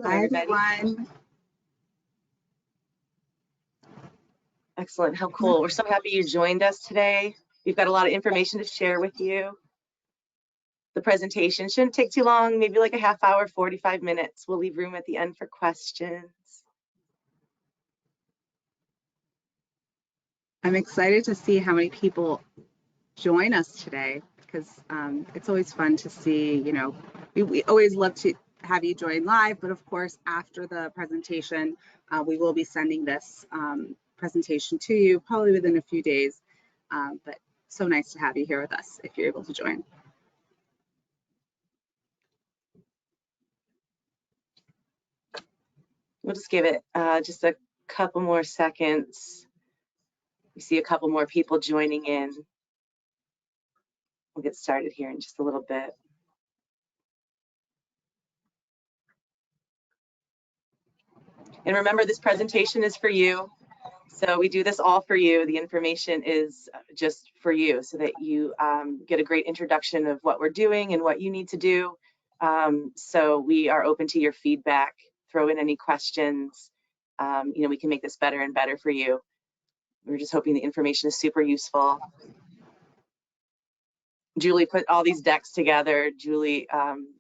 Hello, Hi, everybody. everyone. Excellent. How cool. We're so happy you joined us today. We've got a lot of information to share with you. The presentation shouldn't take too long, maybe like a half hour, 45 minutes. We'll leave room at the end for questions. I'm excited to see how many people join us today because it's always fun to see, you know, we always love to have you join live, but of course, after the presentation, we will be sending this presentation to you probably within a few days. But so nice to have you here with us if you're able to join. We'll just give it just a couple more seconds. We see a couple more people joining in. We'll get started here in just a little bit. And remember, this presentation is for you. So we do this all for you. The information is just for you so that you get a great introduction of what we're doing and what you need to do. So we are open to your feedback. Throw in any questions. You know, we can make this better and better for you. We're just hoping the information is super useful. Julie put all these decks together. Julie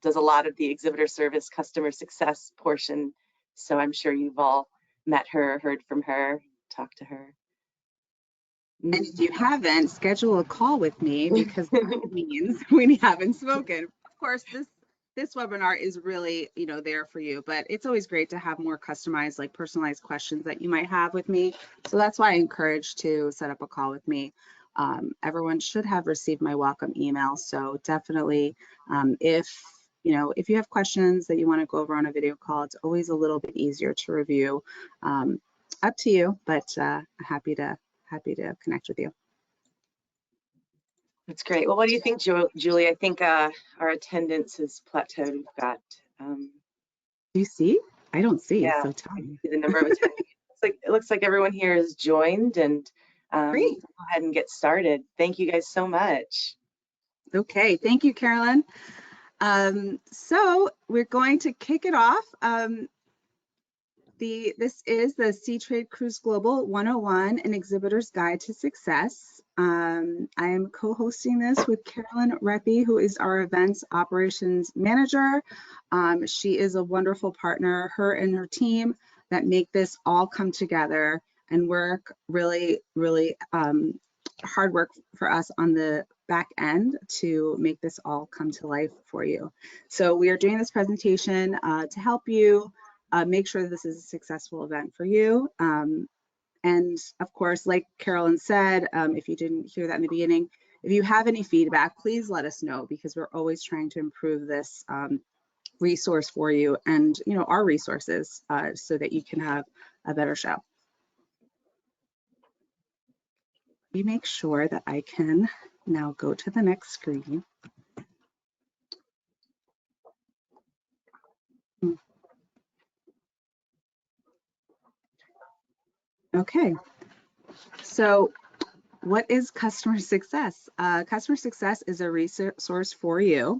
does a lot of the exhibitor service customer success portion. So I'm sure you've all met her, heard from her, talked to her. And if you haven't, schedule a call with me because that means we haven't spoken. Of course, this webinar is really, you know, there for you, but it's always great to have more customized, like personalized questions that you might have with me. So that's why I encourage to set up a call with me. Everyone should have received my welcome email. So definitely, if you have questions that you want to go over on a video call, it's always a little bit easier to review. Up to you, but happy to connect with you. That's great. Well, what do you think, Julie? I think our attendance has plateaued. We've got. Do you see? I don't see. Yeah, so tell me. the number of attendees. It looks like everyone here is joined, and great. Go ahead and get started. Thank you guys so much. Okay, thank you, Carolyn. So we're going to kick it off. This is the C-Trade Cruise Global 101, an exhibitor's guide to success. I am co-hosting this with Carolyn Reppy, who is our events operations manager. She is a wonderful partner, her and her team that make this all come together and work really, really hard work for us on the back end to make this all come to life for you. So we are doing this presentation to help you make sure this is a successful event for you. And of course, like Carolyn said, if you didn't hear that in the beginning, if you have any feedback, please let us know because we're always trying to improve this resource for you and, you know, our resources so that you can have a better show. Let me make sure that I can now go to the next screen. Okay, so what is customer success? Customer success is a resource for you.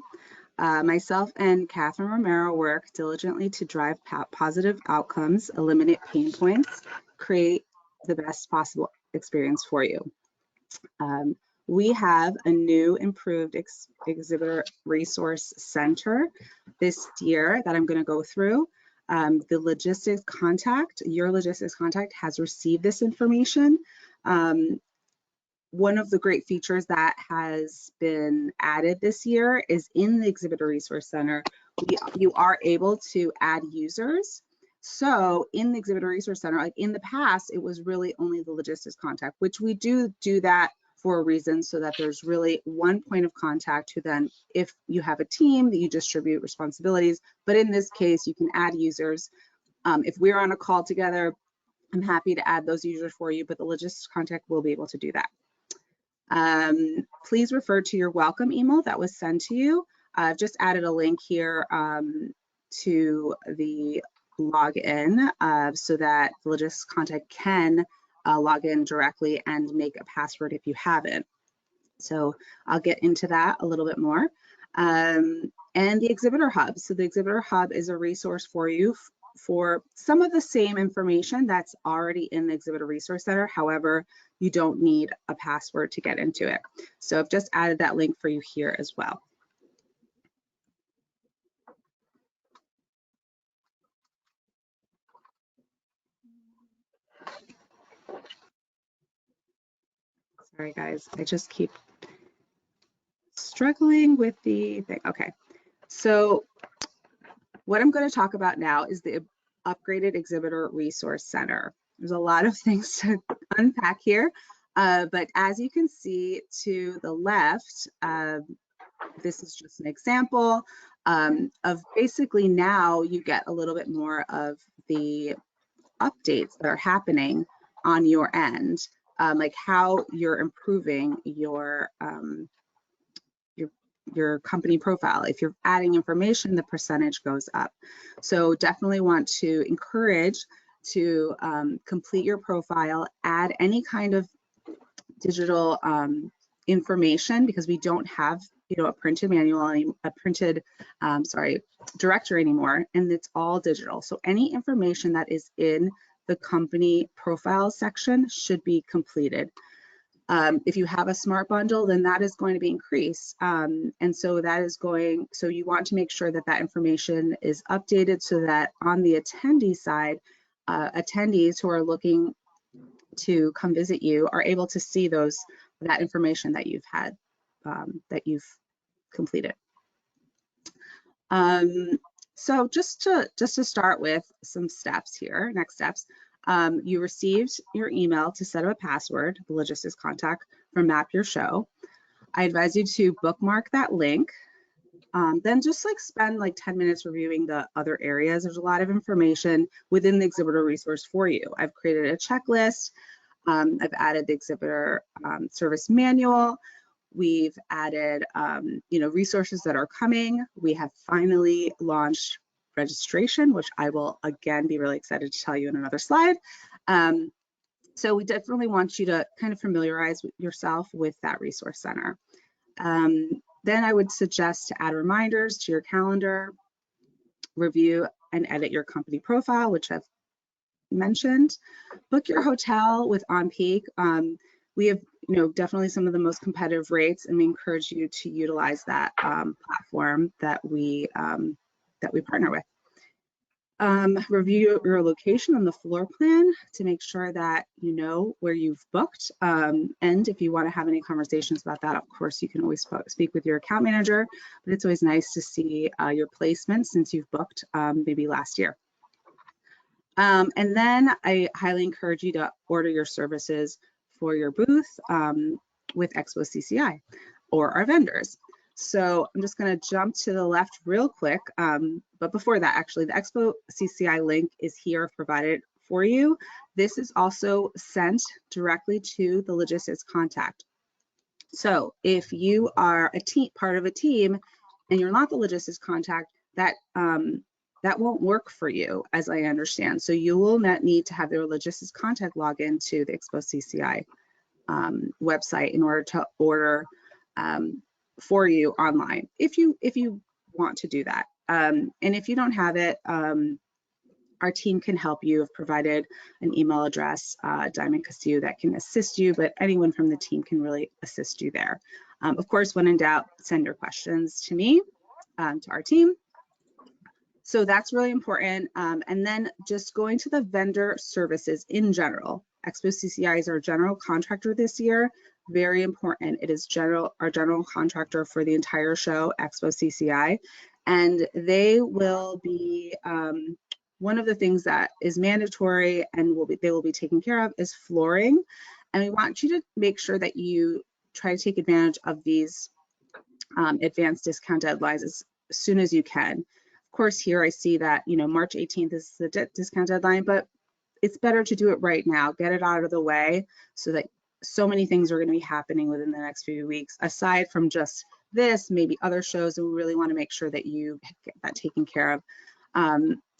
Myself and Catherine Romero work diligently to drive positive outcomes, eliminate pain points, create the best possible experience for you. We have a new improved Exhibitor Resource Center this year that I'm going to go through. The logistics contact, your logistics contact has received this information. One of the great features that has been added this year is in the Exhibitor Resource Center, you are able to add users. So in the Exhibitor Resource Center, like in the past, it was really only the logistics contact, which we do that for a reason so that there's really one point of contact who then, if you have a team that you distribute responsibilities, but in this case, you can add users. If we're on a call together, I'm happy to add those users for you, but the logistics contact will be able to do that. Please refer to your welcome email that was sent to you. I've just added a link here to the login so that the logistics contact can log in directly and make a password if you haven't. So I'll get into that a little bit more. And the Exhibitor Hub. So the Exhibitor Hub is a resource for you for some of the same information that's already in the Exhibitor Resource Center. However, you don't need a password to get into it. So I've just added that link for you here as well. Sorry guys, I just keep struggling with the thing. Okay, so what I'm going to talk about now is the upgraded Exhibitor Resource Center. There's a lot of things to unpack here, but as you can see to the left, this is just an example of basically now you get a little bit more of the updates that are happening on your end, like how you're improving your company profile. If you're adding information, the percentage goes up. So definitely want to encourage to complete your profile, add any kind of digital information, because we don't have, a printed manual, a printed, directory anymore, and it's all digital. So any information that is in the company profile section should be completed. If you have a smart bundle, then that is going to be increased. And so that is so you want to make sure that that information is updated so that on the attendee side, attendees who are looking to come visit you are able to see that information that you've had, that you've completed. So just to start with some steps here, next steps. You received your email to set up a password, the logistics contact from Map Your Show. I advise you to bookmark that link. Then just spend 10 minutes reviewing the other areas. There's a lot of information within the Exhibitor resource for you. I've created a checklist. I've added the Exhibitor Service Manual. We've added, resources that are coming. We have finally launched registration, which I will again be really excited to tell you in another slide. So we definitely want you to kind of familiarize yourself with that resource center. Then I would suggest to add reminders to your calendar, review and edit your company profile, which I've mentioned. Book your hotel with OnPeak. We have, definitely some of the most competitive rates, and we encourage you to utilize that platform that we partner with. Review your location on the floor plan to make sure that you know where you've booked. And if you want to have any conversations about that, of course, you can always speak with your account manager, but it's always nice to see your placement since you've booked maybe last year. And then I highly encourage you to order your services for your booth with Expo CCI or our vendors. So I'm just going to jump to the left real quick. But before that, actually, the Expo CCI link is here provided for you. This is also sent directly to the logistics contact. So if you are part of a team and you're not the logistics contact, that won't work for you, as I understand. So you will not need to have their logistics contact log into the Expo CCI website in order to order for you online, if you want to do that. And if you don't have it, our team can help you. I've provided an email address, Diamond Castillo, that can assist you, but anyone from the team can really assist you there. Of course, when in doubt, send your questions to me, to our team. So that's really important. And then just going to the vendor services in general. Expo CCI is our general contractor this year. Very important. It is our general contractor for the entire show, Expo CCI. And they will be, one of the things that is mandatory and they will be taken care of is flooring. And we want you to make sure that you try to take advantage of these advanced discount deadlines as soon as you can. Of course, here I see that, March 18th is the discount deadline, but it's better to do it right now, get it out of the way, so that so many things are going to be happening within the next few weeks. Aside from just this, maybe other shows, and we really want to make sure that you get that taken care of.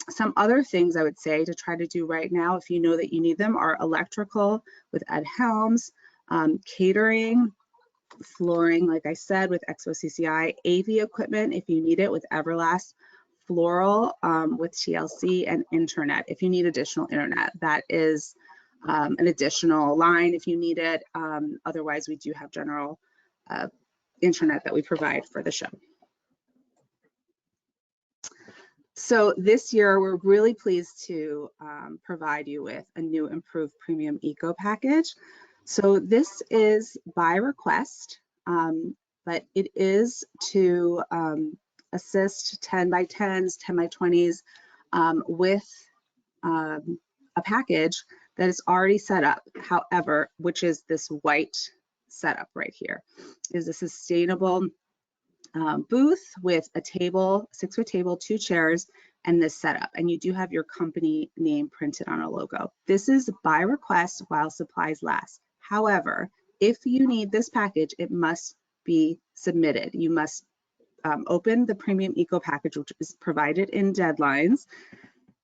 Some other things I would say to try to do right now, if you know that you need them, are electrical with Ed Helms, catering, Flooring, like I said, with Expo CCI. AV equipment, if you need it, with Everlast. Floral with TLC, and internet if you need additional internet. That is an additional line if you need it. Otherwise, we do have general internet that we provide for the show. So this year, we're really pleased to provide you with a new improved premium eco package. So this is by request, but it is to assist 10 by 10s, 10 by 20s with a package that is already set up. However, which is this white setup right here, is a sustainable booth with a table, 6-foot table, 2 chairs, and this setup. And you do have your company name printed on a logo. This is by request while supplies last. However, if you need this package, it must be submitted. You must open the premium eco package, which is provided in deadlines,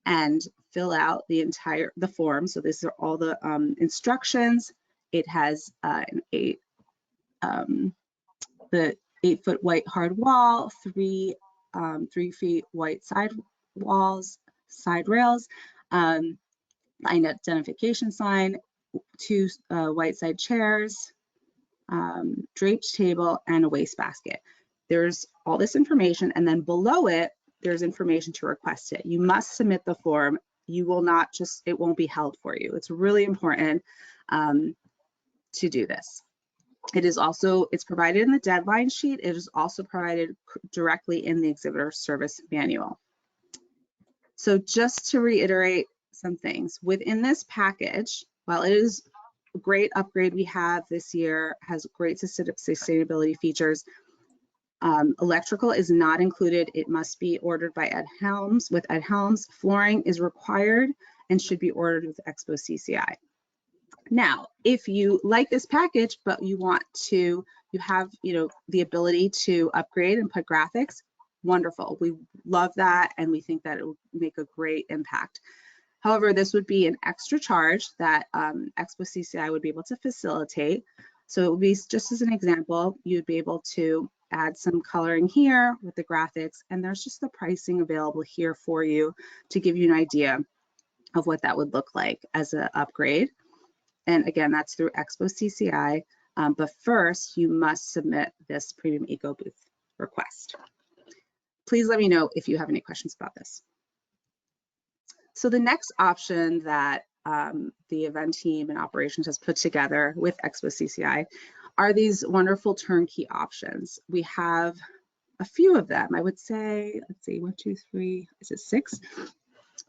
and fill out the form. So these are all the instructions. It has the 8-foot white hard wall, 3 feet white side walls, side rails, line identification sign, 2 white side chairs, draped table, and a wastebasket. There's all this information, and then below it, there's information to request it. You must submit the form. You will not just, it won't be held for you. It's really important to do this. It is also, it's provided in the deadline sheet. It is also provided directly in the Exhibitor Service Manual. So just to reiterate some things, within this package, while it is a great upgrade we have this year, has great sustainability features, electrical is not included. It must be ordered by Ed Helms. With Ed Helms, flooring is required and should be ordered with Expo CCI. Now, if you like this package, but you want to, you have, the ability to upgrade and put graphics, wonderful. We love that, and we think that it will make a great impact. However, this would be an extra charge that Expo CCI would be able to facilitate. So it would be, just as an example, you'd be able to add some coloring here with the graphics, and there's just the pricing available here for you to give you an idea of what that would look like as an upgrade. And again, that's through Expo CCI, but first you must submit this Premium Eco Booth request. Please let me know if you have any questions about this. So the next option that the event team and operations has put together with Expo CCI are these wonderful turnkey options. We have a few of them. I would say, let's see, 1, 2, 3, is it 6?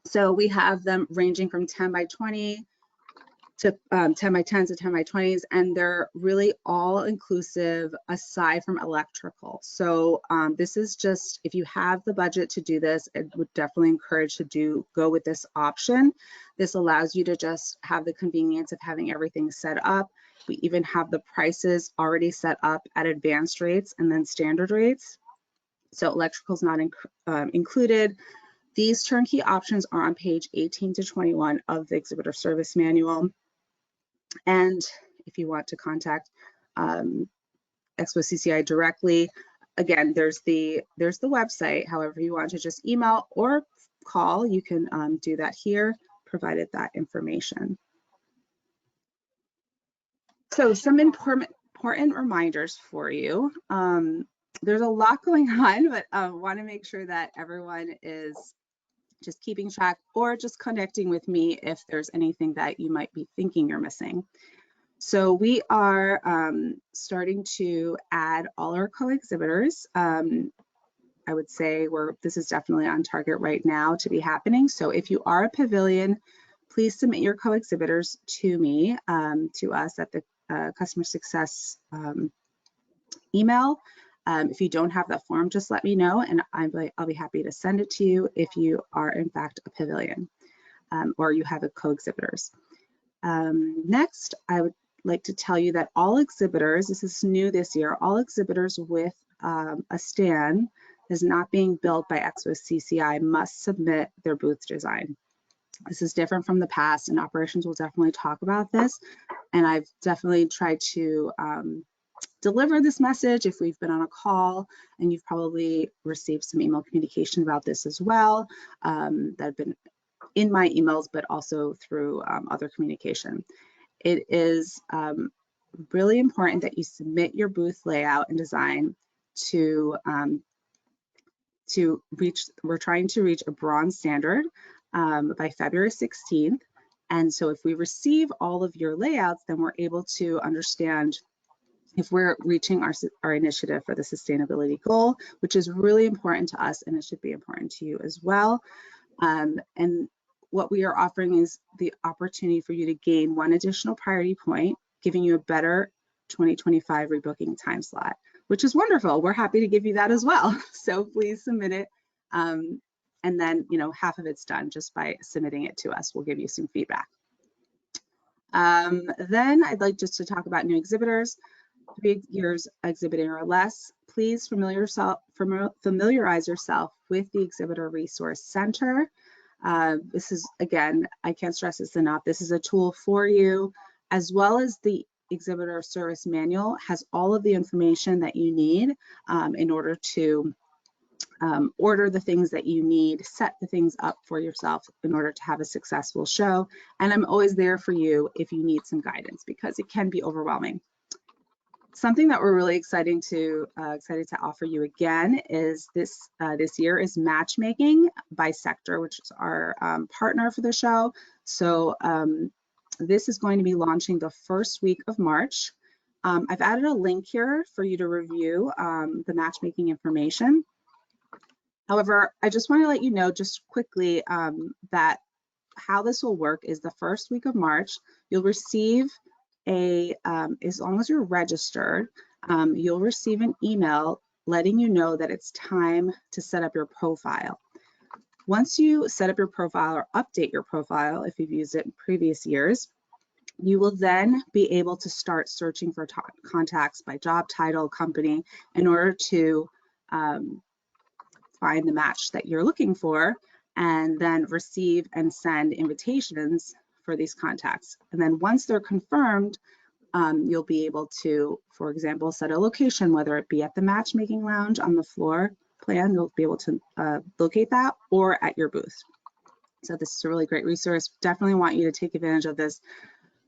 So we have them ranging from 10 by 20 to 10 by 10s to 10 by 20s, and they're really all inclusive aside from electrical. So this is just, if you have the budget to do this, I would definitely encourage to go with this option. This allows you to just have the convenience of having everything set up. We even have the prices already set up at advanced rates and then standard rates. So electrical is not included. These turnkey options are on page 18 to 21 of the Exhibitor Service Manual. And if you want to contact Expo CCI directly, again, there's the website. However, you want to just email or call, you can do that here, provided that information. So some important reminders for you. There's a lot going on, but I want to make sure that everyone is just keeping track or just connecting with me if there's anything that you might be thinking you're missing. So we are starting to add all our co-exhibitors. I would say this is definitely on target right now to be happening. So if you are a pavilion, please submit your co-exhibitors to me, to us at the customer success email. If you don't have that form, just let me know, and I'll be happy to send it to you if you are in fact a pavilion or you have a co-exhibitors. Next, I would like to tell you that all exhibitors, this is new this year, all exhibitors with a stand is not being built by Expo CCI must submit their booth design. This is different from the past, and operations will definitely talk about this. And I've definitely tried to deliver this message if we've been on a call, and you've probably received some email communication about this as well that have been in my emails, but also through other communication. It is really important that you submit your booth layout and design to reach, we're trying to reach a bronze standard by February 16th. And so if we receive all of your layouts, then we're able to understand if we're reaching our initiative for the sustainability goal, which is really important to us, and it should be important to you as well. And what we are offering is the opportunity for you to gain one additional priority point, giving you a better 2025 rebooking time slot, which is wonderful. We're happy to give you that as well. So please submit it. And then, half of it's done just by submitting it to us. We'll give you some feedback. Then I'd like just to talk about new exhibitors. 3 years exhibiting or less, please familiarize yourself with the Exhibitor Resource Center. This is, again, I can't stress this enough, this is a tool for you, as well as the Exhibitor Service Manual has all of the information that you need in order to order the things that you need, set the things up for yourself in order to have a successful show. And I'm always there for you if you need some guidance, because it can be overwhelming. Something that we're really excited to offer you again is this year is matchmaking by sector, which is our partner for the show. So this is going to be launching the first week of March. I've added a link here for you to review the matchmaking information. However, I just want to let you know just quickly that how this will work is the first week of March, you'll receive as long as you're registered, you'll receive an email letting you know that it's time to set up your profile. Once you set up your profile or update your profile, if you've used it in previous years, you will then be able to start searching for contacts by job title, company, in order to find the match that you're looking for, and then receive and send invitations for these contacts. And then once they're confirmed, you'll be able to, for example, set a location, whether it be at the matchmaking lounge on the floor plan, you'll be able to locate that, or at your booth. So this is a really great resource. Definitely want you to take advantage of this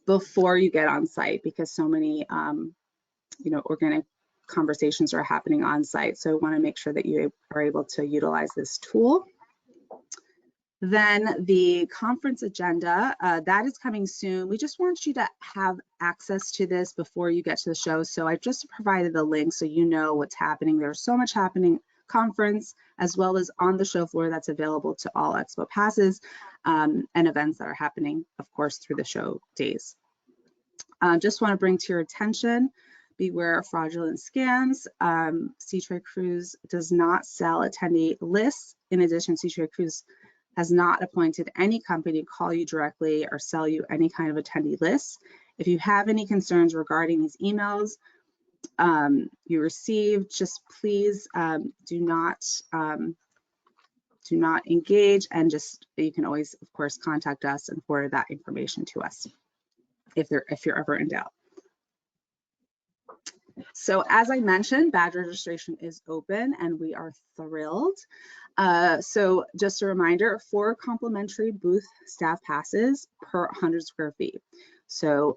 before you get on site, because so many organic conversations are happening on site. So I want to make sure that you are able to utilize this tool. Then the conference agenda, that is coming soon. We just want you to have access to this before you get to the show. So I just provided a link so you know what's happening. There's so much happening conference as well as on the show floor that's available to all Expo passes and events that are happening, of course, through the show days. Just want to bring to your attention, beware of fraudulent scams. C-Trade Cruise does not sell attendee lists. In addition, C-Trade Cruise has not appointed any company to call you directly or sell you any kind of attendee lists. If you have any concerns regarding these emails you received, just please do not engage, and just, you can always, of course, contact us and forward that information to us if you're ever in doubt. So as I mentioned, badge registration is open and we are thrilled. So just a reminder, 4 complimentary booth staff passes per 100 square feet. So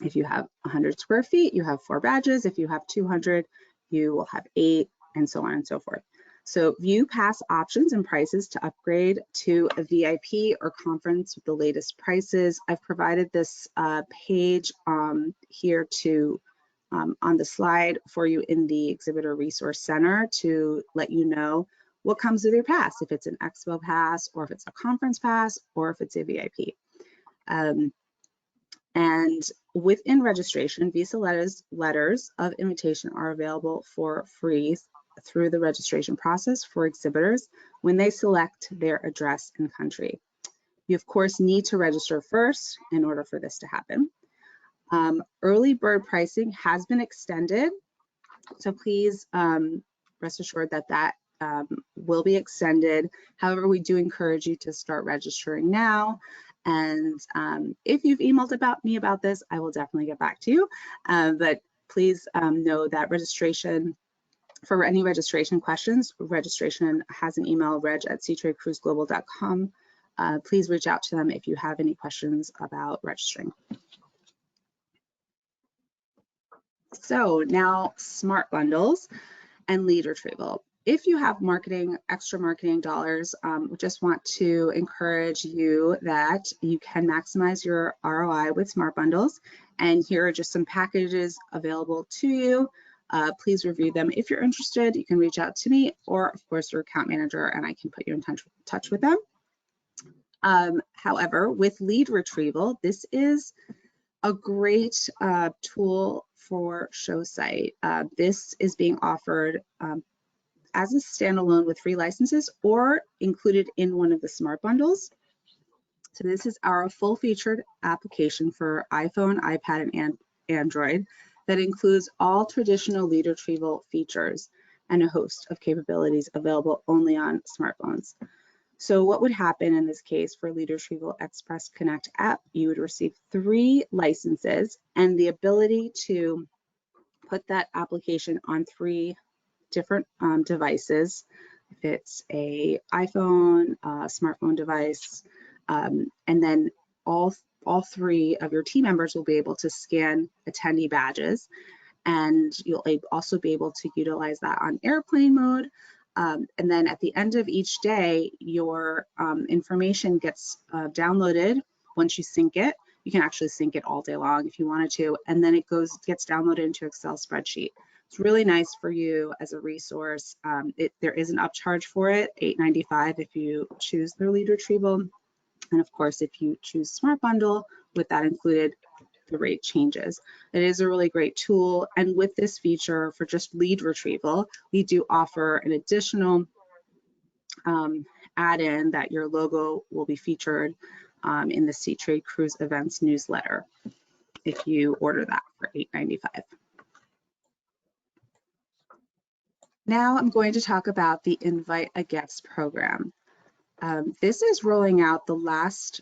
if you have 100 square feet, you have 4 badges. If you have 200, you will have 8, and so on and so forth. So view pass options and prices to upgrade to a VIP or conference with the latest prices. I've provided this page here to on the slide for you in the Exhibitor Resource Center to let you know what comes with your pass, if it's an Expo pass, or if it's a conference pass, or if it's a VIP. And within registration, visa letters of invitation are available for free through the registration process for exhibitors when they select their address and country. You, of course, need to register first in order for this to happen. Early bird pricing has been extended, so please rest assured that that will be extended. However, we do encourage you to start registering now. And if you've emailed me about this, I will definitely get back to you. But please know that for any registration questions, registration has an email, reg@ctradecruiseglobal.com. Please reach out to them if you have any questions about registering. So now smart bundles and lead retrieval. If you have extra marketing dollars, we just want to encourage you that you can maximize your ROI with smart bundles. And here are just some packages available to you. Please review them. If you're interested, you can reach out to me or of course your account manager and I can put you in touch with them. However, with lead retrieval, this is a great tool for ShowSite. This is being offered as a standalone with free licenses or included in one of the smart bundles. So this is our full-featured application for iPhone, iPad, and Android that includes all traditional lead retrieval features and a host of capabilities available only on smartphones. So what would happen in this case for Lead Retrieval Express Connect app, you would receive 3 licenses and the ability to put that application on 3 different devices. If it's a iPhone, smartphone device, and then all 3 of your team members will be able to scan attendee badges, and you'll also be able to utilize that on airplane mode. And then at the end of each day, your information gets downloaded. Once you sync it, you can actually sync it all day long if you wanted to, and then it gets downloaded into Excel spreadsheet. It's really nice for you as a resource. There is an upcharge for it, $8.95 if you choose the lead retrieval. And of course, if you choose Smart Bundle with that included, the rate changes. It is a really great tool. And with this feature for just lead retrieval, we do offer an additional add-in that your logo will be featured in the C-Trade Cruise Events newsletter if you order that for $8.95. Now I'm going to talk about the Invite a Guest program. This is rolling out the last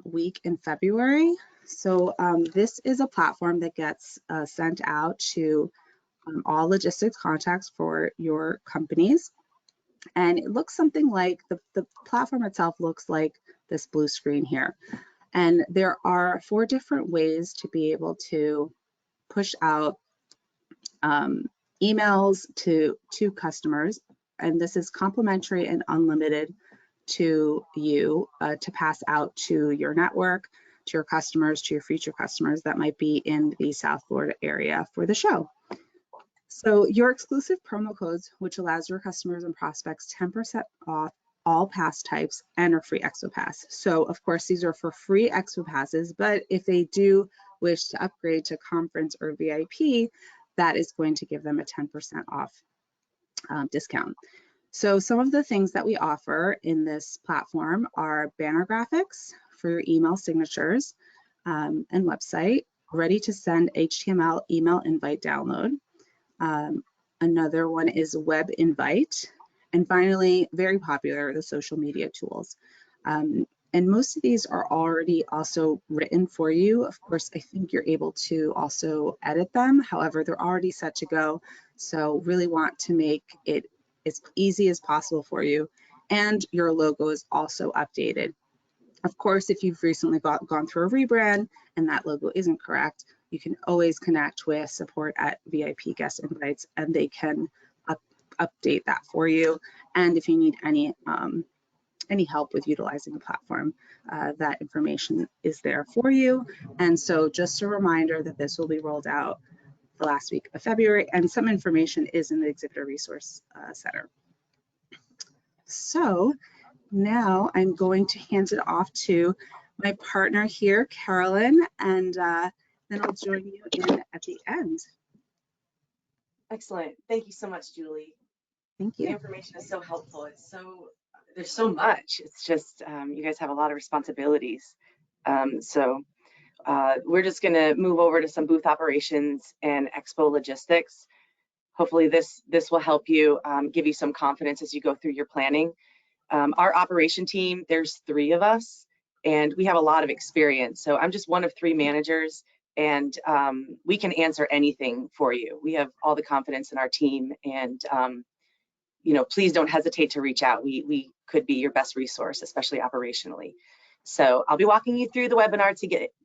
week in February. So this is a platform that gets sent out to all logistics contacts for your companies. And it looks something like, the platform itself looks like this blue screen here. And there are 4 different ways to be able to push out emails to customers, and this is complimentary and unlimited to you to pass out to your network, to your customers, to your future customers that might be in the South Florida area for the show. So your exclusive promo codes, which allows your customers and prospects 10% off all pass types and a free Expo Pass. So of course, these are for free Expo Passes, but if they do wish to upgrade to conference or VIP, that is going to give them a 10% off discount. So some of the things that we offer in this platform are banner graphics for your email signatures and website, ready to send HTML email invite download. Another one is web invite. And finally, very popular, the social media tools. And most of these are already also written for you. Of course, I think you're able to also edit them. However, they're already set to go. So really want to make it as easy as possible for you. And your logo is also updated. Of course, if you've recently gone through a rebrand and that logo isn't correct, you can always connect with support at VIP Guest Invites and they can update that for you. And if you need any help with utilizing the platform, that information is there for you. And so just a reminder that this will be rolled out the last week of February, and some information is in the Exhibitor Resource Center. So now I'm going to hand it off to my partner here, Carolyn, and then I'll join you in at the end. Excellent. Thank you so much, Julie. Thank you. The information is so helpful. There's so much. It's just, you guys have a lot of responsibilities. We're just going to move over to some booth operations and expo logistics. Hopefully this will help you, give you some confidence as you go through your planning. Our operation team, there's 3 of us, and we have a lot of experience. So I'm just one of 3 managers. and we can answer anything for you. We have all the confidence in our team, and you know, please don't hesitate to reach out. We could be your best resource, especially operationally. So I'll be walking you through the webinar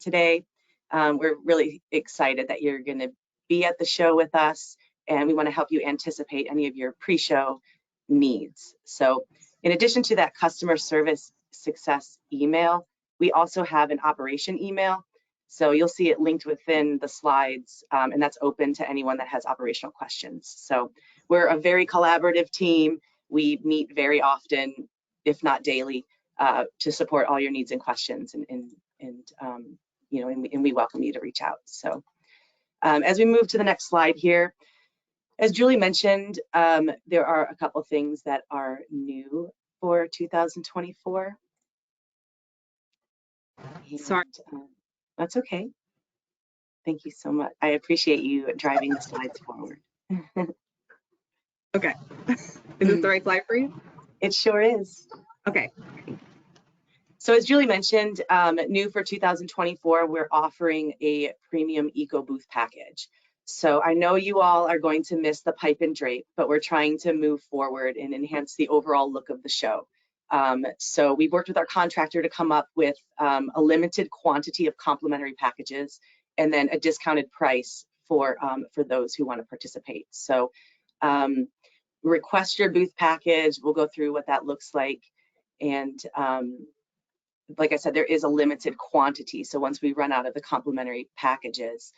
today. We're really excited that you're going to be at the show with us, and we want to help you anticipate any of your pre-show needs. So in addition to that customer service success email, we also have an operation email. So you'll see it linked within the slides, and that's open to anyone that has operational questions. So we're a very collaborative team. We meet very often, if not daily, to support all your needs and questions, and you know, and we welcome you to reach out. So as we move to the next slide here, as Julie mentioned, there are a couple things that are new for 2024. Sorry. That's okay. Thank you so much. I appreciate you driving the slides forward. Okay. Is this the right slide for you? It sure is. Okay. So as Julie mentioned, new for 2024, we're offering a premium eco booth package. So I know you all are going to miss the pipe and drape, but we're trying to move forward and enhance the overall look of the show. So we've worked with our contractor to come up with a limited quantity of complimentary packages, and then a discounted price for those who want to participate. So request your booth package. We'll go through what that looks like. And like I said, there is a limited quantity. So once we run out of the complimentary packages,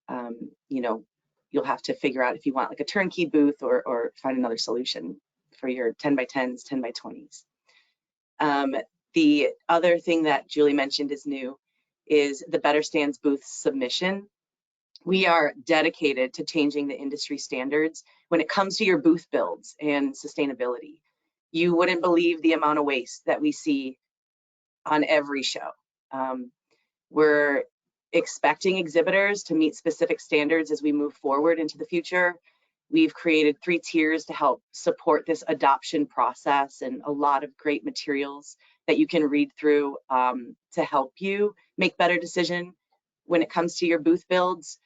you know, you'll have to figure out if you want like a turnkey booth or find another solution for your 10 by 10s, 10 by 20s. The other thing that Julie mentioned is new is the Better Stands booth submission. We are dedicated to changing the industry standards when it comes to your booth builds and sustainability. You wouldn't believe the amount of waste that we see on every show. We're expecting exhibitors to meet specific standards as we move forward into the future. We've created 3 tiers to help support this adoption process, and a lot of great materials that you can read through to help you make better decisions when it comes to your booth builds.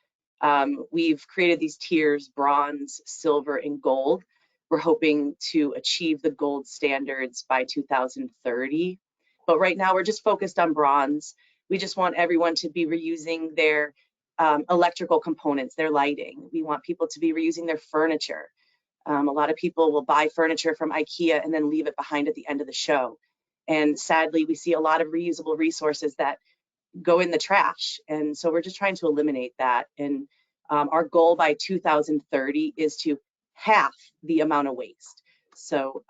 We've created these tiers: bronze, silver, and gold. We're hoping to achieve the gold standards by 2030. But right now we're just focused on bronze. We just want everyone to be reusing their electrical components, their lighting. We want people to be reusing their furniture. A lot of people will buy furniture from IKEA and then leave it behind at the end of the show. And sadly, we see a lot of reusable resources that go in the trash. And so we're just trying to eliminate that. And our goal by 2030 is to half the amount of waste. So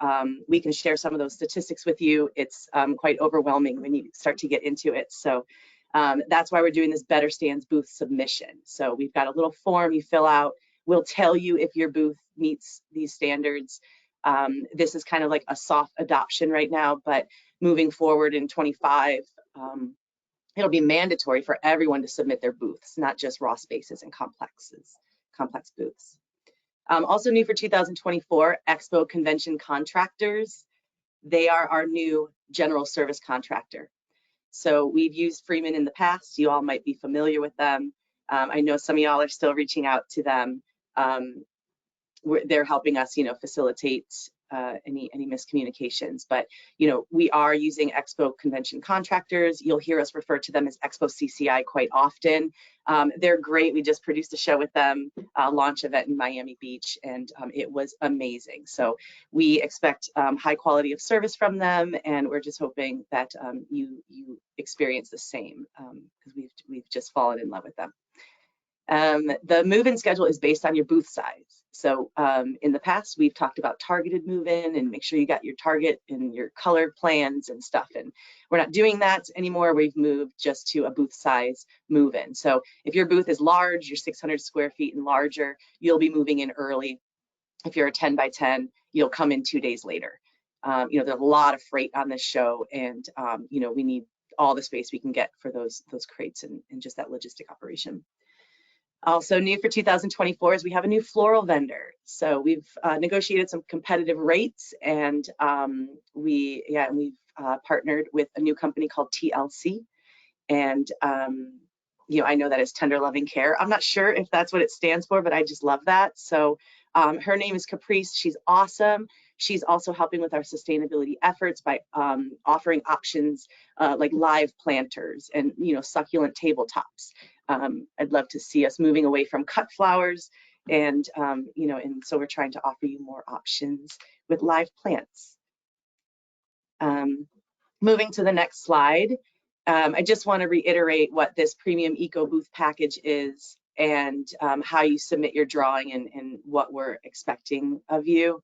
we can share some of those statistics with you. It's quite overwhelming when you start to get into it. So that's why we're doing this Better Stands booth submission. So we've got a little form you fill out. We'll tell you if your booth meets these standards. This is kind of like a soft adoption right now, but moving forward in 25, it'll be mandatory for everyone to submit their booths, not just raw spaces and complex booths. Also new for 2024, Expo Convention Contractors. They are our new general service contractor. So we've used Freeman in the past. You all might be familiar with them. I know some of y'all are still reaching out to them. They're helping us, you know, facilitate any miscommunications. But, you know, we are using Expo Convention Contractors. You'll hear us refer to them as Expo CCI quite often. They're great. We just produced a show with them, a launch event in Miami Beach, and it was amazing. So we expect high quality of service from them, and we're just hoping that you experience the same, because we've just fallen in love with them. The move-in schedule is based on your booth size. So in the past, we've talked about targeted move-in and make sure you got your target and your color plans and stuff. And we're not doing that anymore. We've moved just to a booth size move-in. So if your booth is large, you're 600 square feet and larger, you'll be moving in early. If you're a 10 by 10, you'll come in 2 days later. You know, there's a lot of freight on this show, and you know, we need all the space we can get for those crates and just that logistic operation. Also new for 2024 is we have a new floral vendor. So we've negotiated some competitive rates, and we've partnered with a new company called TLC. And I know that is tender loving care. I'm not sure if that's what it stands for, but I just love that. So her name is Caprice. She's awesome. She's also helping with our sustainability efforts by offering options like live planters and succulent tabletops. I'd love to see us moving away from cut flowers, and and so we're trying to offer you more options with live plants. Moving to the next slide, I just want to reiterate what this premium eco booth package is, and how you submit your drawing, and what we're expecting of you.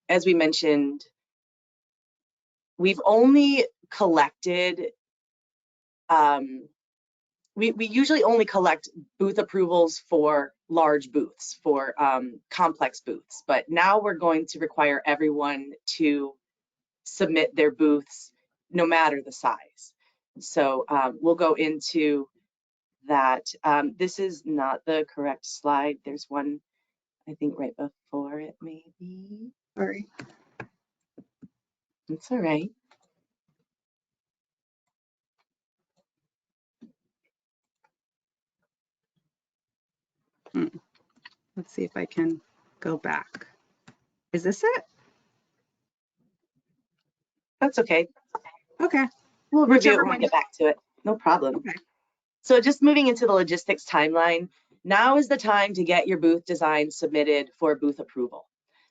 As we mentioned, we've only collected, we usually only collect booth approvals for large booths, for complex booths, but now we're going to require everyone to submit their booths no matter the size. So we'll go into that. This is not the correct slide. There's one, I think, right before it, maybe. Sorry. It's all right. Let's see if I can go back. Is this it? That's okay. Okay. We'll review it Whichever when we one. get back to it. No problem. Okay. So just moving into the logistics timeline, now is the time to get your booth design submitted for booth approval.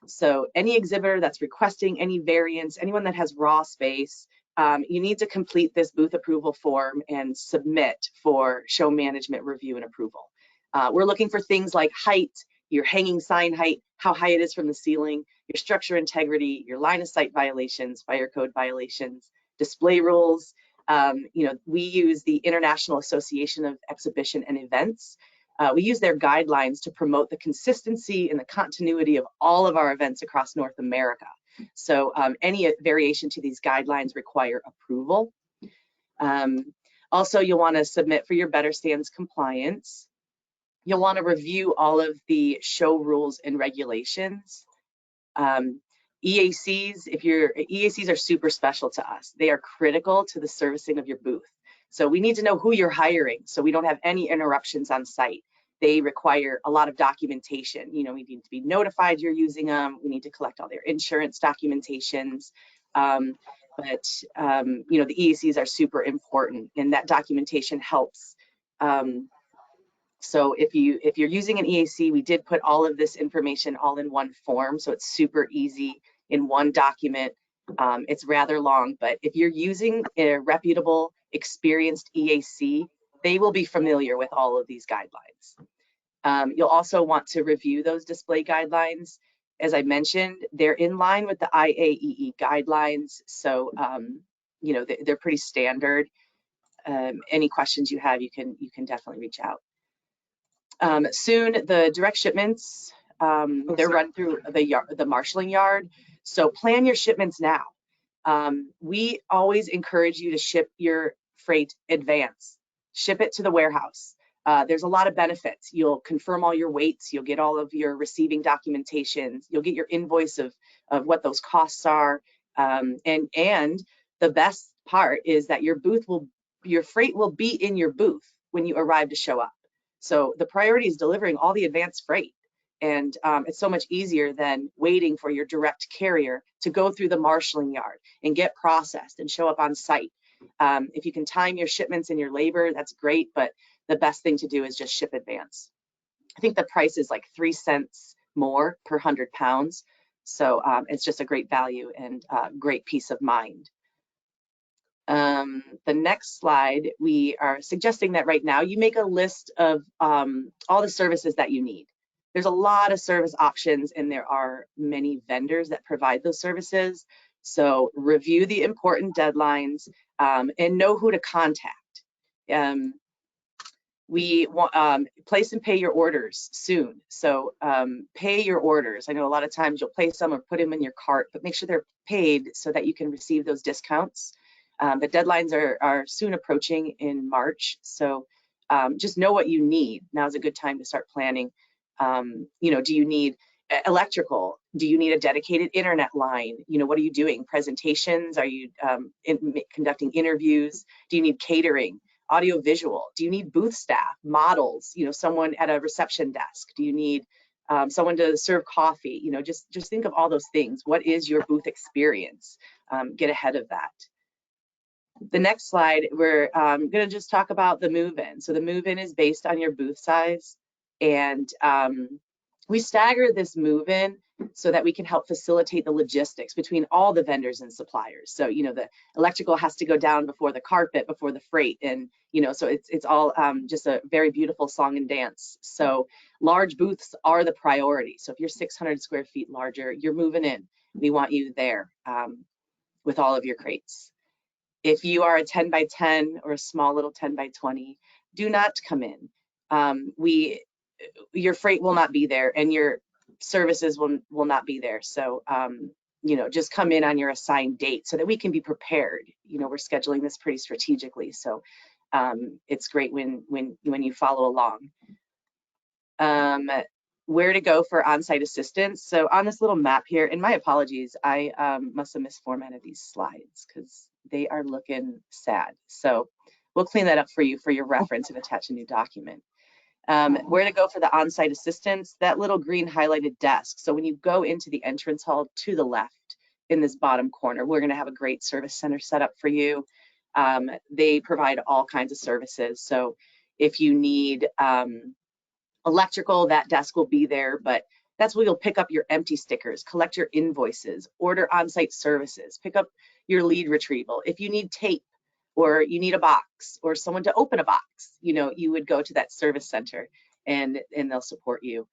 So any exhibitor that's requesting any variance, anyone that has raw space, you need to complete this booth approval form and submit for show management review and approval. We're looking for things like height, your hanging sign height, how high it is from the ceiling, your structure integrity, your line of sight violations, fire code violations, display rules. We use the International Association of Exhibition and Events. We use their guidelines to promote the consistency and the continuity of all of our events across North America. So any variation to these guidelines require approval. Also, you'll want to submit for your Better Stands compliance. You'll want to review all of the show rules and regulations. EACs are super special to us. They are critical to the servicing of your booth. So we need to know who you're hiring so we don't have any interruptions on site. They require a lot of documentation. We need to be notified you're using them. We need to collect all their insurance documentations. The EACs are super important, and that documentation helps. So if you're using an EAC, we did put all of this information all in one form, so it's super easy in one document. It's rather long, but if you're using a reputable, experienced EAC, they will be familiar with all of these guidelines. You'll also want to review those display guidelines. As I mentioned, they're in line with the IAEE guidelines, so they're pretty standard. Any questions you have, you can definitely reach out. Soon, the direct shipments, they're run through the marshaling yard. So plan your shipments now. We always encourage you to ship your freight advance. Ship it to the warehouse. There's a lot of benefits. You'll confirm all your weights. You'll get all of your receiving documentations. You'll get your invoice of what those costs are. And the best part is that your freight will be in your booth when you arrive to show up. So the priority is delivering all the advanced freight. And it's so much easier than waiting for your direct carrier to go through the marshaling yard and get processed and show up on site. If you can time your shipments and your labor, that's great, but the best thing to do is just ship advance. I think the price is like 3 cents more per 100 pounds. So it's just a great value and great peace of mind. The next slide, we are suggesting that right now you make a list of all the services that you need. There's a lot of service options, and there are many vendors that provide those services. So review the important deadlines and know who to contact. We want place and pay your orders soon. So pay your orders. I know a lot of times you'll place them or put them in your cart, but make sure they're paid so that you can receive those discounts. The deadlines are soon approaching in March, so just know what you need. Now is a good time to start planning. Do you need electrical? Do you need a dedicated internet line? What are you doing? Presentations? Are you conducting interviews? Do you need catering? audio visual? Do you need booth staff, models, someone at a reception desk? Do you need someone to serve coffee? Just think of all those things. What is your booth experience? Get ahead of that. The next slide, we're going to just talk about the move-in. So the move-in is based on your booth size, and we stagger this move-in so that we can help facilitate the logistics between all the vendors and suppliers. So, the electrical has to go down before the carpet, before the freight, and, so it's all just a very beautiful song and dance. So large booths are the priority. So if you're 600 square feet larger, you're moving in. We want you there with all of your crates. If you are a 10 by 10 or a small little 10 by 20, do not come in. Your freight will not be there, and your services will not be there. So, just come in on your assigned date so that we can be prepared. We're scheduling this pretty strategically, so it's great when you follow along. Where to go for on-site assistance. So on this little map here, and my apologies, I must have misformatted these slides because they are looking sad. So we'll clean that up for you for your reference and attach a new document. Where to go for the on-site assistance, that little green highlighted desk. So when you go into the entrance hall to the left in this bottom corner, we're going to have a great service center set up for you. They provide all kinds of services. So if you need electrical, that desk will be there, but that's where you'll pick up your empty stickers, collect your invoices, order on-site services, pick up your lead retrieval. If you need tape, or you need a box or someone to open a box, you would go to that service center and they'll support you.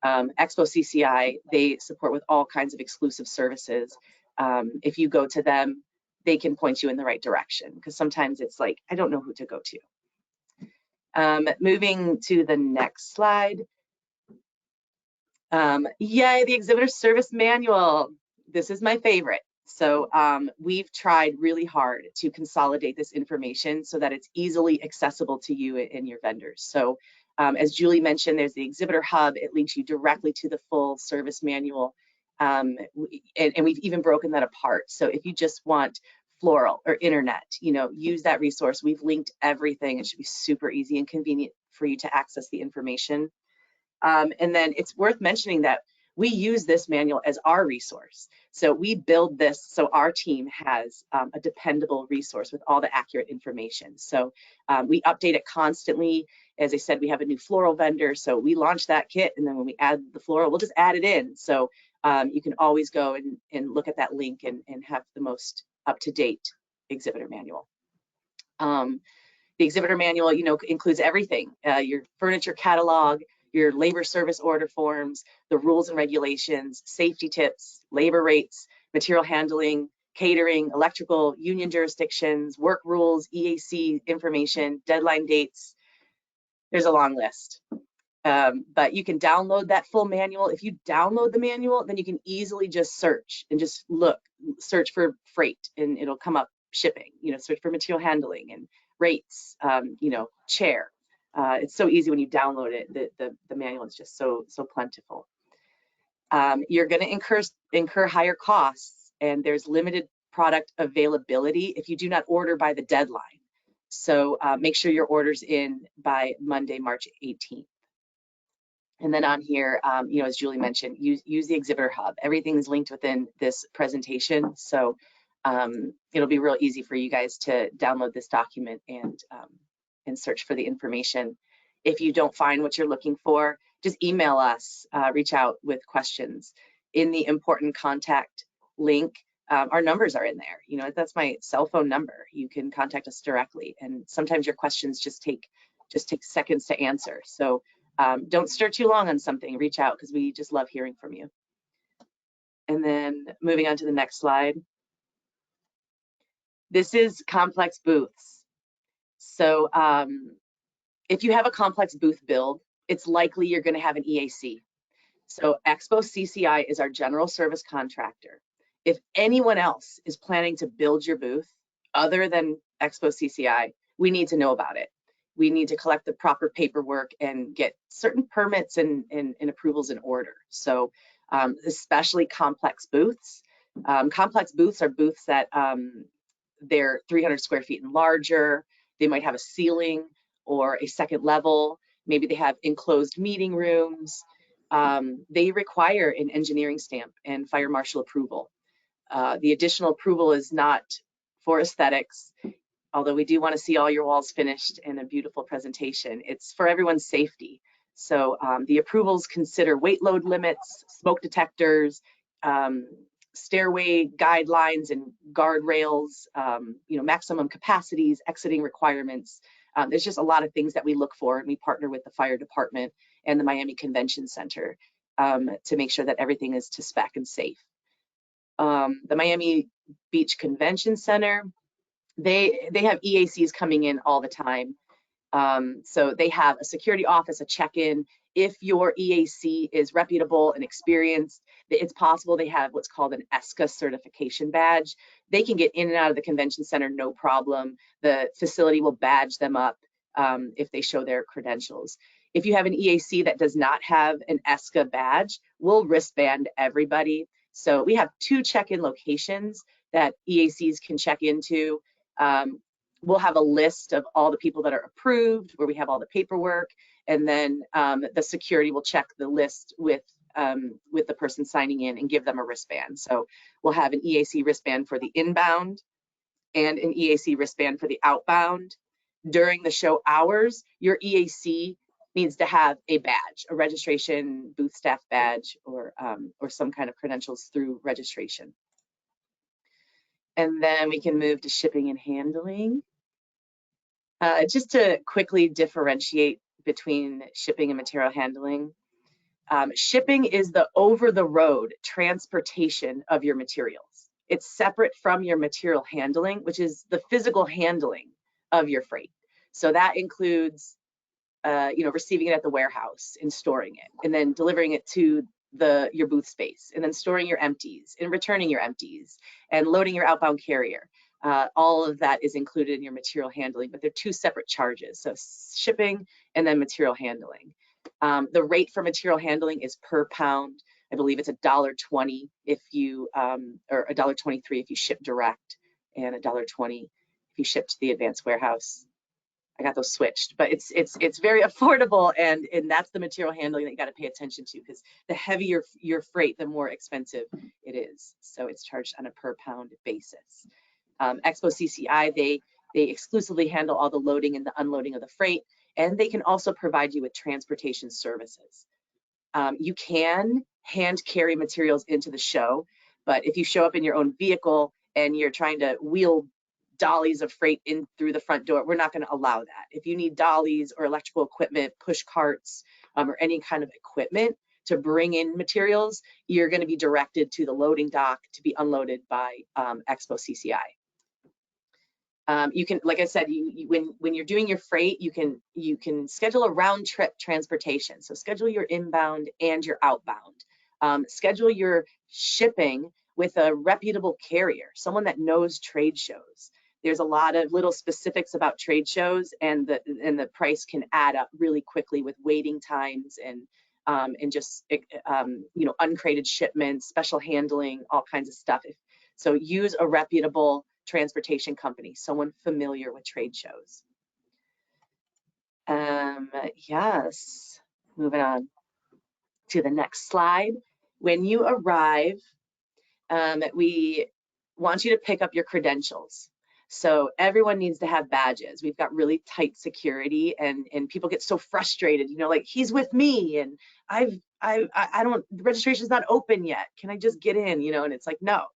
Expo CCI, they support with all kinds of exclusive services. If you go to them, they can point you in the right direction, because sometimes it's like, I don't know who to go to. Moving to the next slide. Yay, the Exhibitor Service Manual. This is my favorite. So we've tried really hard to consolidate this information so that it's easily accessible to you and your vendors. So as Julie mentioned, there's the Exhibitor Hub. It links you directly to the full service manual. And we've even broken that apart. So if you just want floral or internet, use that resource. We've linked everything. It should be super easy and convenient for you to access the information. And then it's worth mentioning that we use this manual as our resource. So we build this so our team has a dependable resource with all the accurate information. So we update it constantly. As I said, we have a new floral vendor, so we launch that kit, and then when we add the floral, we'll just add it in. So you can always go and look at that link and have the most up-to-date exhibitor manual. The exhibitor manual, includes everything, your furniture catalog, your labor service order forms, the rules and regulations, safety tips, labor rates, material handling, catering, electrical, union jurisdictions, work rules, EAC information, deadline dates. There's a long list. But you can download that full manual. If you download the manual, then you can easily just search and just search for freight, and it'll come up shipping, search for material handling and rates, chair. It's so easy when you download it. The manual is just so plentiful. You're going to incur higher costs, and there's limited product availability if you do not order by the deadline. So make sure your order's in by Monday, March 18th. And then on here, as Julie mentioned, use the Exhibitor Hub. Everything is linked within this presentation, so it'll be real easy for you guys to download this document and search for the information. If you don't find what you're looking for, just email us, reach out with questions. In the important contact link, our numbers are in there. That's my cell phone number. You can contact us directly, and sometimes your questions just take seconds to answer. So don't stir too long on something. Reach out, because we just love hearing from you. And then moving on to the next slide. This is complex booths. So if you have a complex booth build, it's likely you're going to have an EAC. So Expo CCI is our general service contractor. If anyone else is planning to build your booth other than Expo CCI, we need to know about it. We need to collect the proper paperwork and get certain permits and approvals in order. So especially complex booths. Complex booths are booths that they're 300 square feet and larger. They might have a ceiling or a second level. Maybe they have enclosed meeting rooms. They require an engineering stamp and fire marshal approval. The additional approval is not for aesthetics, although we do want to see all your walls finished and a beautiful presentation. It's for everyone's safety. So the approvals consider weight load limits, smoke detectors, stairway guidelines and guardrails, maximum capacities, exiting requirements. There's just a lot of things that we look for, and we partner with the fire department and the Miami Convention Center to make sure that everything is to spec and safe. The Miami Beach Convention Center, they have EACs coming in all the time. So they have a security office, a check-in. If your EAC is reputable and experienced, it's possible they have what's called an ESCA certification badge. They can get in and out of the convention center, no problem. The facility will badge them up if they show their credentials. If you have an EAC that does not have an ESCA badge, we'll wristband everybody. So we have 2 check-in locations that EACs can check into. We'll have a list of all the people that are approved, where we have all the paperwork, and then the security will check the list with the person signing in and give them a wristband. So we'll have an EAC wristband for the inbound and an EAC wristband for the outbound. During the show hours, your EAC needs to have a badge, a registration booth staff badge, or some kind of credentials through registration. And then we can move to shipping and handling. Just to quickly differentiate between shipping and material handling. Shipping is the over-the-road transportation of your materials. It's separate from your material handling, which is the physical handling of your freight. So that includes, receiving it at the warehouse and storing it, and then delivering it to your booth space, and then storing your empties and returning your empties and loading your outbound carrier. All of that is included in your material handling, but they're 2 separate charges. So shipping and then material handling. The rate for material handling is per pound. I believe it's $1.20 if you, or $1.23 if you ship direct, and $1.20 if you ship to the advanced warehouse. I got those switched, but it's very affordable, and that's the material handling that you got to pay attention to, because the heavier your freight, the more expensive it is. So it's charged on a per pound basis. Expo CCI, they exclusively handle all the loading and the unloading of the freight, and they can also provide you with transportation services. You can hand carry materials into the show, but if you show up in your own vehicle and you're trying to wheel dollies of freight in through the front door, we're not going to allow that. If you need dollies or electrical equipment, push carts, or any kind of equipment to bring in materials, you're going to be directed to the loading dock to be unloaded by Expo CCI. You can, like I said, when you're doing your freight, you can schedule a round trip transportation. So schedule your inbound and your outbound. Schedule your shipping with a reputable carrier, someone that knows trade shows. There's a lot of little specifics about trade shows, and the price can add up really quickly with waiting times and just uncrated shipments, special handling, all kinds of stuff. So use a reputable transportation company, someone familiar with trade shows. Yes, moving on to the next slide. When you arrive, we want you to pick up your credentials. So everyone needs to have badges. We've got really tight security, and people get so frustrated, like, he's with me, and I don't, the registration's not open yet. Can I just get in, and it's like, no,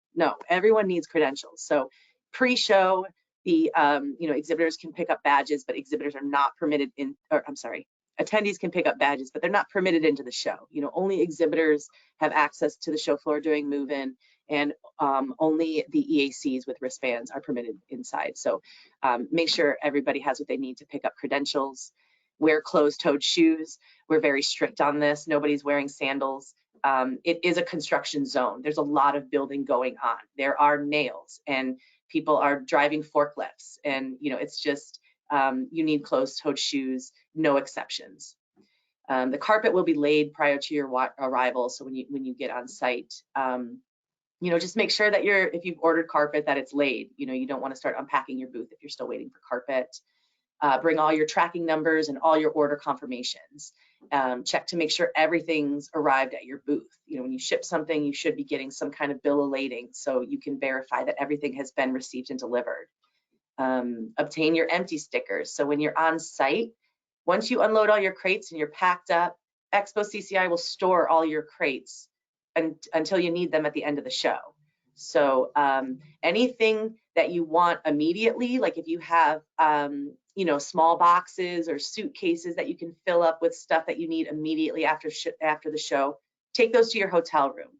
everyone needs credentials. So pre-show, the exhibitors can pick up badges, but exhibitors are not permitted in, or I'm sorry, attendees can pick up badges, but they're not permitted into the show. Only exhibitors have access to the show floor during move-in, and only the EACs with wristbands are permitted inside. So make sure everybody has what they need to pick up credentials. Wear closed-toed shoes. We're very strict on this. Nobody's wearing sandals. It is a construction zone. There's a lot of building going on. There are nails, and people are driving forklifts, and it's just, you need closed-toed shoes, no exceptions. The carpet will be laid prior to your arrival, so when you get on site, just make sure that if you've ordered carpet, that it's laid. You don't want to start unpacking your booth if you're still waiting for carpet. bring all your tracking numbers and all your order confirmations. Check to make sure everything's arrived at your booth. You know, when you ship something, you should be getting some kind of bill of lading so you can verify that everything has been received and delivered. Obtain your empty stickers. So when you're on site, once you unload all your crates and you're packed up, Expo CCI will store all your crates until you need them at the end of the show. So anything that you want immediately, like if you have, you know, small boxes or suitcases that you can fill up with stuff that you need immediately after the show, take those to your hotel room.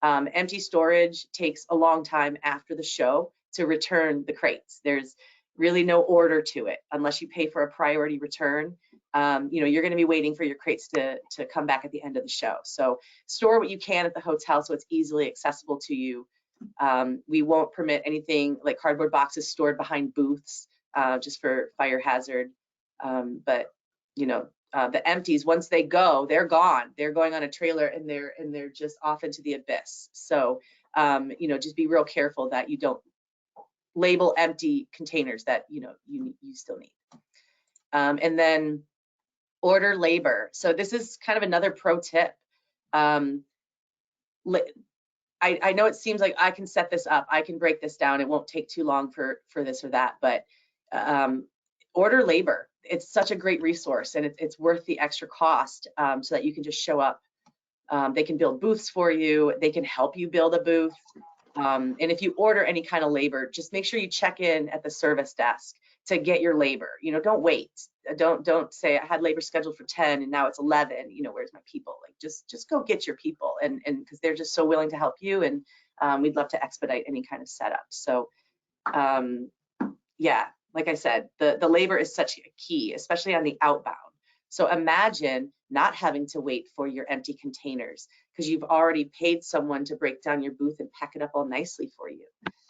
Empty storage takes a long time after the show to return the crates. There's really no order to it unless you pay for a priority return. You know, you're going to be waiting for your crates to come back at the end of the show. So store what you can at the hotel so it's easily accessible to you. We won't permit anything like cardboard boxes stored behind booths just for fire hazard. But you know, the empties, once they go, they're gone. They're going on a trailer and they're just off into the abyss. So you know, just be real careful that you don't label empty containers that you know you still need. And then order labor. So this is kind of another pro tip. I know it seems like I can set this up, I can break this down, it won't take too long for this or that, but order labor. It's such a great resource, and it's worth the extra cost so that you can just show up. They can build booths for you, they can help you build a booth. And if you order any kind of labor, just make sure you check in at the service desk to get your labor. You know, don't wait. Don't say I had labor scheduled for 10 and now it's 11. You know, where's my people? Like just go get your people, and because they're just so willing to help you, and we'd love to expedite any kind of setup. So yeah, like I said, the labor is such a key, especially on the outbound. So imagine not having to wait for your empty containers because you've already paid someone to break down your booth and pack it up all nicely for you.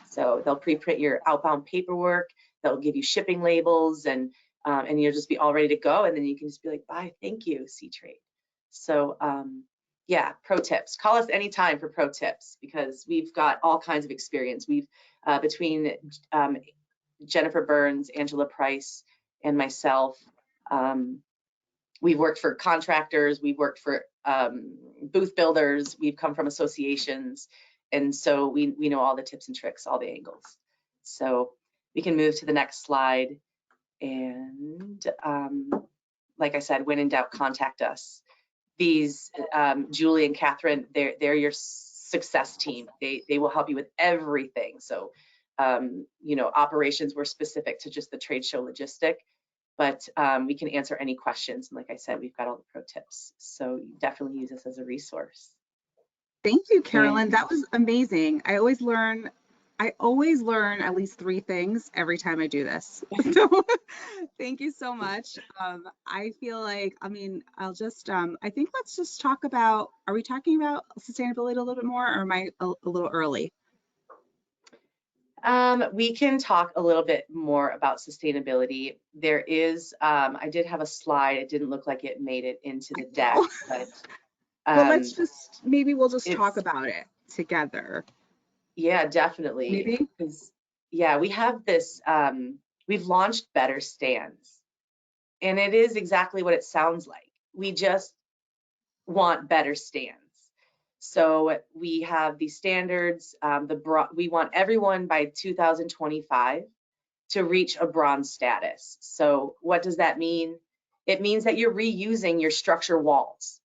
So they'll pre-print your outbound paperwork, they'll give you shipping labels, and you'll just be all ready to go, and then you can just be like, bye, thank you, C-Trade. So yeah, pro tips. Call us anytime for pro tips because we've got all kinds of experience. We've between Jennifer Burns, Angela Price, and myself, we've worked for contractors, we've worked for booth builders, we've come from associations, and so we know all the tips and tricks, all the angles. So we can move to the next slide. And like I said, when in doubt, contact us. These Julie and Catherine, they're your success team. They will help you with everything. So you know, operations were specific to just the trade show logistic, but we can answer any questions. And like I said, we've got all the pro tips. So definitely use us as a resource. Thank you, Carolyn. That was amazing. I always learn at least 3 things every time I do this. So thank you so much. I feel like, I mean, I'll just, I think let's just talk about, are we talking about sustainability a little bit more, or am I a little early? We can talk a little bit more about sustainability. There is, I did have a slide. It didn't look like it made it into the deck, but well, let's just, maybe we'll just talk about it together. Yeah, definitely. Maybe. Yeah, we have this, we've launched Better Stands, and it is exactly what it sounds like. We just want better stands. So we have these standards, we want everyone by 2025 to reach a bronze status. So what does that mean? It means that you're reusing your structure walls.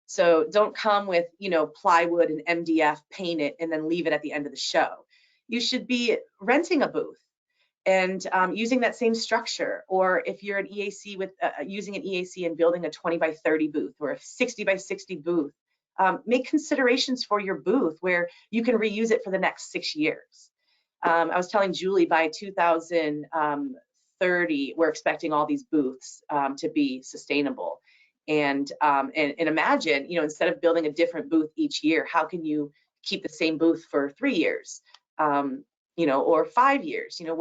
So don't come with, you know, plywood and MDF, paint it, and then leave it at the end of the show. You should be renting a booth and using that same structure. Or if you're an EAC with using an EAC and building a 20 by 30 booth or a 60 by 60 booth, make considerations for your booth where you can reuse it for the next 6 years. I was telling Julie by 2030, we're expecting all these booths to be sustainable. And imagine, you know, instead of building a different booth each year, how can you keep the same booth for 3 years, you know, or 5 years? You know,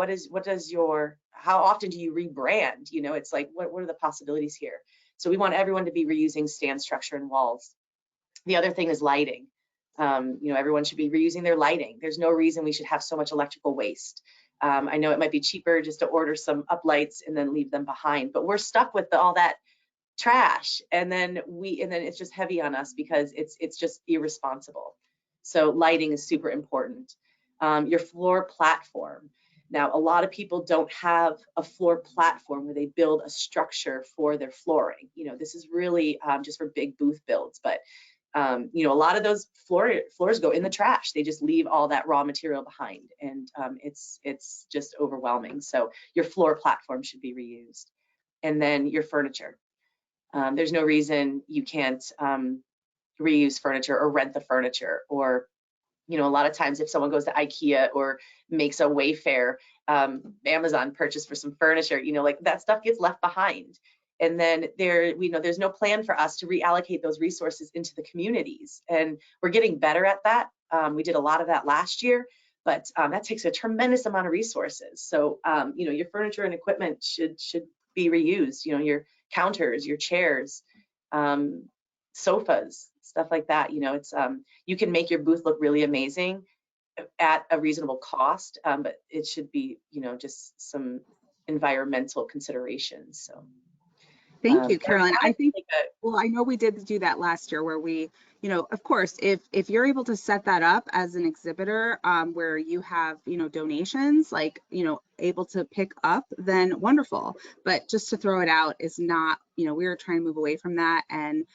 how often do you rebrand? You know, it's like, what are the possibilities here? So we want everyone to be reusing stand structure and walls. The other thing is lighting. You know, everyone should be reusing their lighting. There's no reason we should have so much electrical waste. I know it might be cheaper just to order some uplights and then leave them behind, but we're stuck with all that trash, and then it's just heavy on us because it's just irresponsible. So lighting is super important. Your floor platform. Now, a lot of people don't have a floor platform where they build a structure for their flooring. You know, this is really just for big booth builds, but you know, a lot of those floors go in the trash. They just leave all that raw material behind, and it's just overwhelming. So your floor platform should be reused. And then your furniture. There's no reason you can't reuse furniture or rent the furniture, or, you know, a lot of times if someone goes to IKEA or makes a Wayfair Amazon purchase for some furniture, you know, like that stuff gets left behind. And then we know there's no plan for us to reallocate those resources into the communities. And we're getting better at that. We did a lot of that last year, but that takes a tremendous amount of resources. So, you know, your furniture and equipment should be reused, you know, your counters, your chairs, sofas, stuff like that. You know, it's you can make your booth look really amazing at a reasonable cost, but it should be, you know, just some environmental considerations. So Thank you, Carolyn. I think, well, I know we did do that last year where we, you know, of course, if you're able to set that up as an exhibitor where you have, you know, donations, like, you know, able to pick up, then wonderful. But just to throw it out is not, you know, we were trying to move away from that, and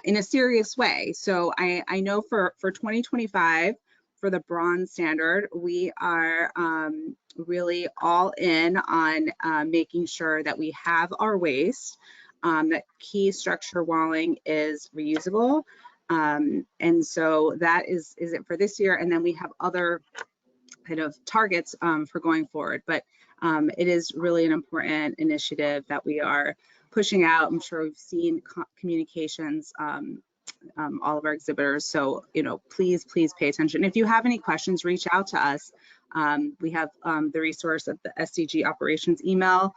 in a serious way. So I know for 2025, for the bronze standard, we are really all in on making sure that we have our waste, that key structure walling is reusable. And so that is it for this year. And then we have other kind of targets for going forward. But it is really an important initiative that we are pushing out. I'm sure we've seen communications, all of our exhibitors. So, you know, please pay attention. If you have any questions, reach out to us. We have the resource of the SDG operations email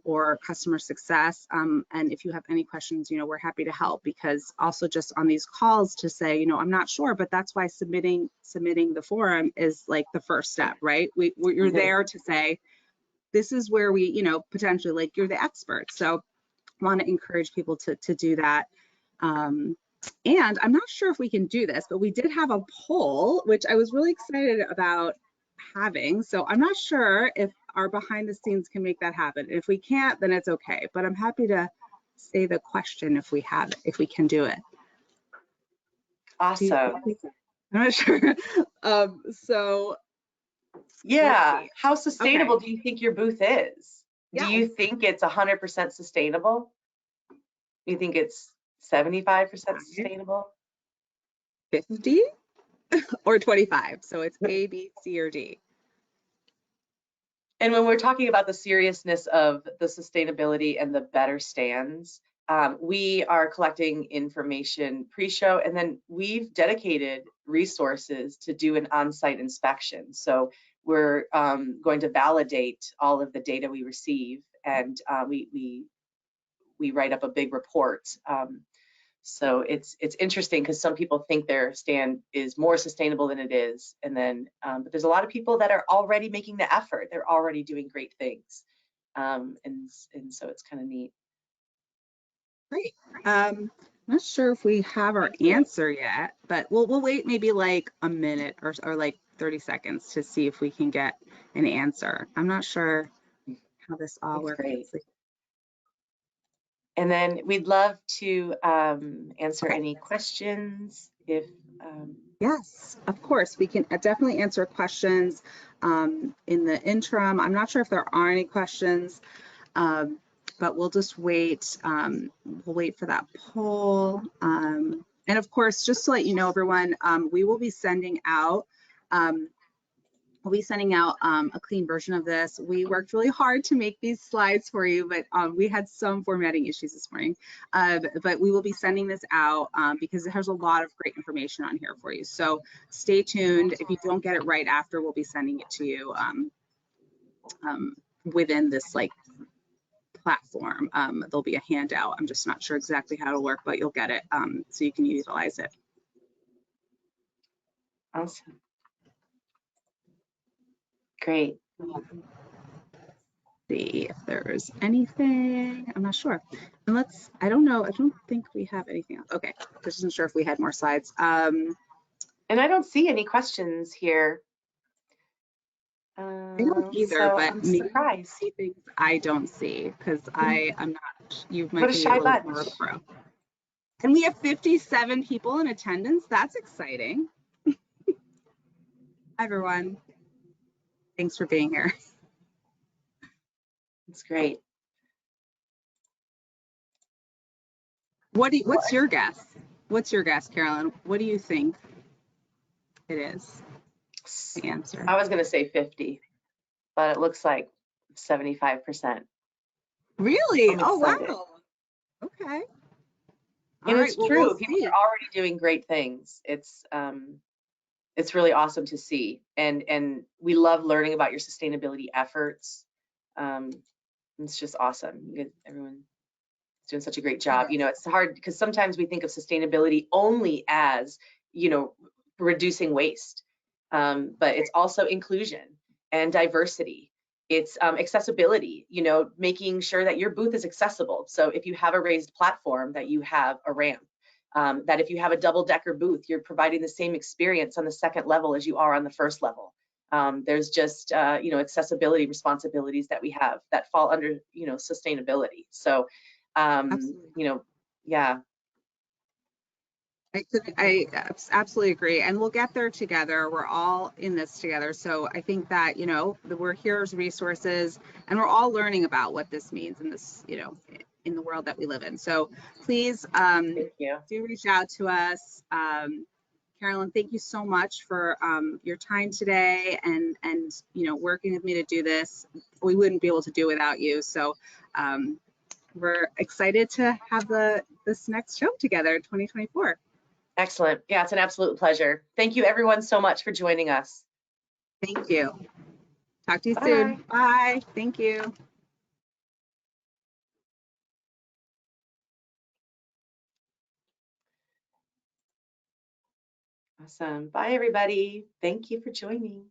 or customer success. And if you have any questions, you know, we're happy to help, because also just on these calls to say, you know, I'm not sure, but that's why submitting the form is like the first step, right? You're there to say, this is where we, you know, potentially, like, you're the expert. So want to encourage people to do that. And I'm not sure if we can do this, but we did have a poll, which I was really excited about having. So I'm not sure if our behind the scenes can make that happen. If we can't, then it's okay. But I'm happy to say the question if we can do it. Awesome. I'm not sure. So yeah, how sustainable do you think your booth is? Yes. Do you think it's 100% sustainable? Do you think it's 75% sustainable? 50 or 25? So it's A, B, C, or D. And when we're talking about the seriousness of the sustainability and the better stands, we are collecting information pre-show, and then we've dedicated resources to do an on-site inspection. So we're going to validate all of the data we receive, and we write up a big report. So it's interesting because some people think their stand is more sustainable than it is, and then but there's a lot of people that are already making the effort. They're already doing great things, and so it's kind of neat. Great. I'm not sure if we have our answer yet, but we'll wait maybe like a minute or like 30 seconds to see if we can get an answer. I'm not sure how this all works. Great. And then we'd love to answer any questions if. Yes, of course, we can definitely answer questions in the interim. I'm not sure if there are any questions, but we'll just wait. We'll wait for that poll. And of course, just to let you know, everyone, we will be sending out a clean version of this. We worked really hard to make these slides for you, but we had some formatting issues this morning. But we will be sending this out because there's a lot of great information on here for you. So stay tuned. If you don't get it right after, we'll be sending it to you within this like platform. There'll be a handout. I'm just not sure exactly how it'll work, but you'll get it so you can utilize it. Awesome. Great. See if there's anything. I'm not sure. And I don't know. I don't think we have anything else. Okay. Just wasn't sure if we had more slides. And I don't see any questions here. I don't either, So but I'm maybe surprised. see things I don't see because I'm not, you might What a be a shy little bunch. more pro. And we have 57 people in attendance. That's exciting. Hi, everyone. Thanks for being here. It's great. What's your guess? What's your guess, Carolyn? What do you think it is? The answer. I was going to say 50, but it looks like 75%. Really? I'm Oh, excited. wow. Okay. And it's true. People are already doing great things. It's really awesome to see, and we love learning about your sustainability efforts. It's just awesome. Everyone's doing such a great job. You know, it's hard because sometimes we think of sustainability only as, you know, reducing waste, but it's also inclusion and diversity. It's accessibility, you know, making sure that your booth is accessible. So if you have a raised platform, that you have a ramp, that if you have a double-decker booth, you're providing the same experience on the second level as you are on the first level. There's just, you know, accessibility responsibilities that we have that fall under, you know, sustainability. So, you know, yeah. I absolutely agree. And we'll get there together. We're all in this together. So I think that, you know, we're here as resources and we're all learning about what this means in this, you know, in the world that we live in. So please do reach out to us. Carolyn, thank you so much for your time today and, you know, working with me to do this. We wouldn't be able to do without you. So we're excited to have this next show together in 2024. Excellent. Yeah, it's an absolute pleasure. Thank you everyone so much for joining us. Thank you. Talk to you Bye. soon. Bye. Thank you. Awesome. Bye, everybody. Thank you for joining.